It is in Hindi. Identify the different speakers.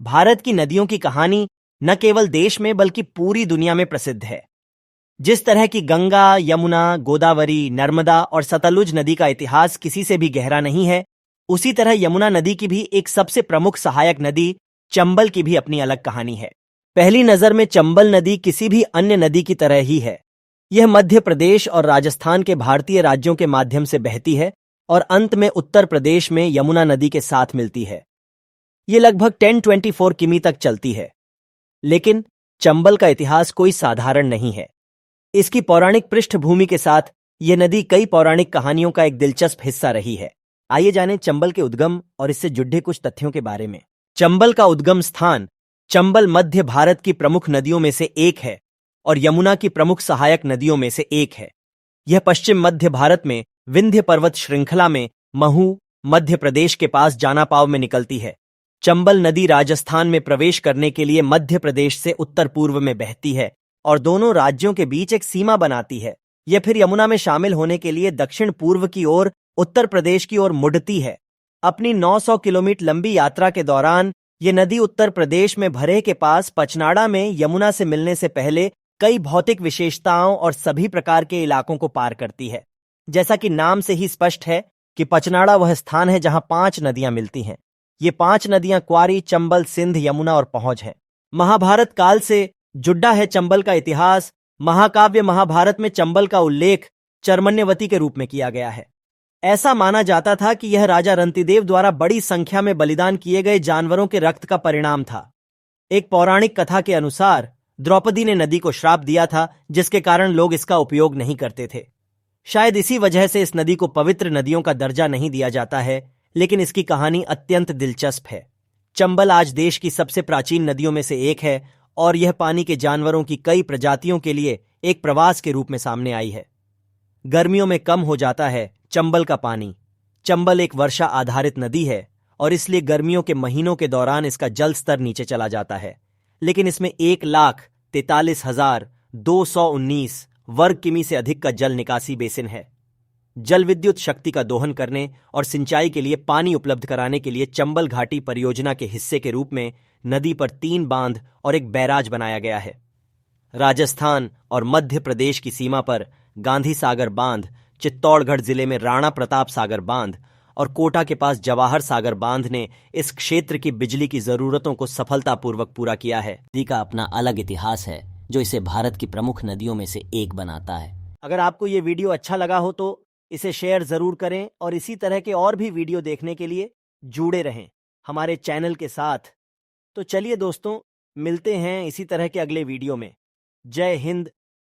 Speaker 1: भारत की नदियों की कहानी न केवल देश में बल्कि पूरी दुनिया में प्रसिद्ध है। जिस तरह की गंगा, यमुना, गोदावरी, नर्मदा और सतलुज नदी का इतिहास किसी से भी गहरा नहीं है, उसी तरह यमुना नदी की भी एक सबसे प्रमुख सहायक नदी चंबल की भी अपनी अलग कहानी है। पहली नजर में चंबल नदी किसी भी अन्य नदी की तरह ही है। यह मध्य प्रदेश और राजस्थान के भारतीय राज्यों के माध्यम से बहती है और अंत में उत्तर प्रदेश में यमुना नदी के साथ मिलती है। यह लगभग 1024 किमी तक चलती है। लेकिन चंबल का इतिहास कोई साधारण नहीं है। इसकी पौराणिक पृष्ठभूमि के साथ यह नदी कई पौराणिक कहानियों का एक दिलचस्प हिस्सा रही है। आइए जानें चंबल के उद्गम और इससे जुड़े कुछ तथ्यों के बारे में। चंबल का उद्गम स्थान चंबल मध्य भारत की प्रमुख नदियों में से एक है और यमुना की प्रमुख सहायक नदियों में से एक है। यह पश्चिम मध्य भारत में विंध्य पर्वत श्रृंखला में महू, मध्य प्रदेश के पास जानापाव में निकलती है। चंबल नदी राजस्थान में प्रवेश करने के लिए मध्य प्रदेश से उत्तर पूर्व में बहती है और दोनों राज्यों के बीच एक सीमा बनाती है। यह फिर यमुना में शामिल होने के लिए दक्षिण पूर्व की ओर उत्तर प्रदेश की ओर मुड़ती है। अपनी 900 किलोमीटर लंबी यात्रा के दौरान यह नदी उत्तर प्रदेश में भरे के पास पचनाड़ा में यमुना से मिलने से पहले कई भौतिक विशेषताओं और सभी प्रकार के इलाकों को पार करती है। जैसा कि नाम से ही स्पष्ट है कि पचनाड़ा वह स्थान है जहां 5 नदियां मिलती हैं। ये 5 नदियां क्वारी, चंबल, सिंध, यमुना और पहुंच हैं। महाभारत काल से जुड़ा है चंबल का इतिहास। महाकाव्य महाभारत में चंबल का उल्लेख चर्मण्यवती के रूप में किया गया है। ऐसा माना जाता था कि यह राजा रंतिदेव द्वारा बड़ी संख्या में बलिदान किए गए जानवरों के रक्त का परिणाम था। एक पौराणिक कथा के अनुसार द्रौपदी ने नदी को श्राप दिया था, जिसके कारण लोग इसका उपयोग नहीं करते थे। शायद इसी वजह से इस नदी को पवित्र नदियों का दर्जा नहीं दिया जाता है, लेकिन इसकी कहानी अत्यंत दिलचस्प है। चंबल आज देश की सबसे प्राचीन नदियों में से एक है और यह पानी के जानवरों की कई प्रजातियों के लिए एक प्रवास के रूप में सामने आई है। गर्मियों में कम हो जाता है चंबल का पानी। चंबल एक वर्षा आधारित नदी है और इसलिए गर्मियों के महीनों के दौरान इसका जल स्तर नीचे चला जाता है। लेकिन इसमें 1,43,219 वर्ग किमी से अधिक का जल निकासी बेसिन है। जल विद्युत शक्ति का दोहन करने और सिंचाई के लिए पानी उपलब्ध कराने के लिए चंबल घाटी परियोजना के हिस्से के रूप में नदी पर 3 बांध और एक बैराज बनाया गया है। राजस्थान और मध्य प्रदेश की सीमा पर गांधी सागर बांध, चित्तौड़गढ़ जिले में राणा प्रताप सागर बांध और कोटा के पास जवाहर सागर बांध ने इस क्षेत्र की बिजली की जरूरतों को सफलतापूर्वक पूरा किया है।
Speaker 2: नदी का अपना अलग इतिहास है जो इसे भारत की प्रमुख नदियों में से एक बनाता है।
Speaker 1: अगर आपको ये वीडियो अच्छा लगा हो तो इसे शेयर जरूर करें और इसी तरह के और भी वीडियो देखने के लिए जुड़े रहें हमारे चैनल के साथ। तो चलिए दोस्तों, मिलते हैं इसी तरह के अगले वीडियो में। जय हिंद,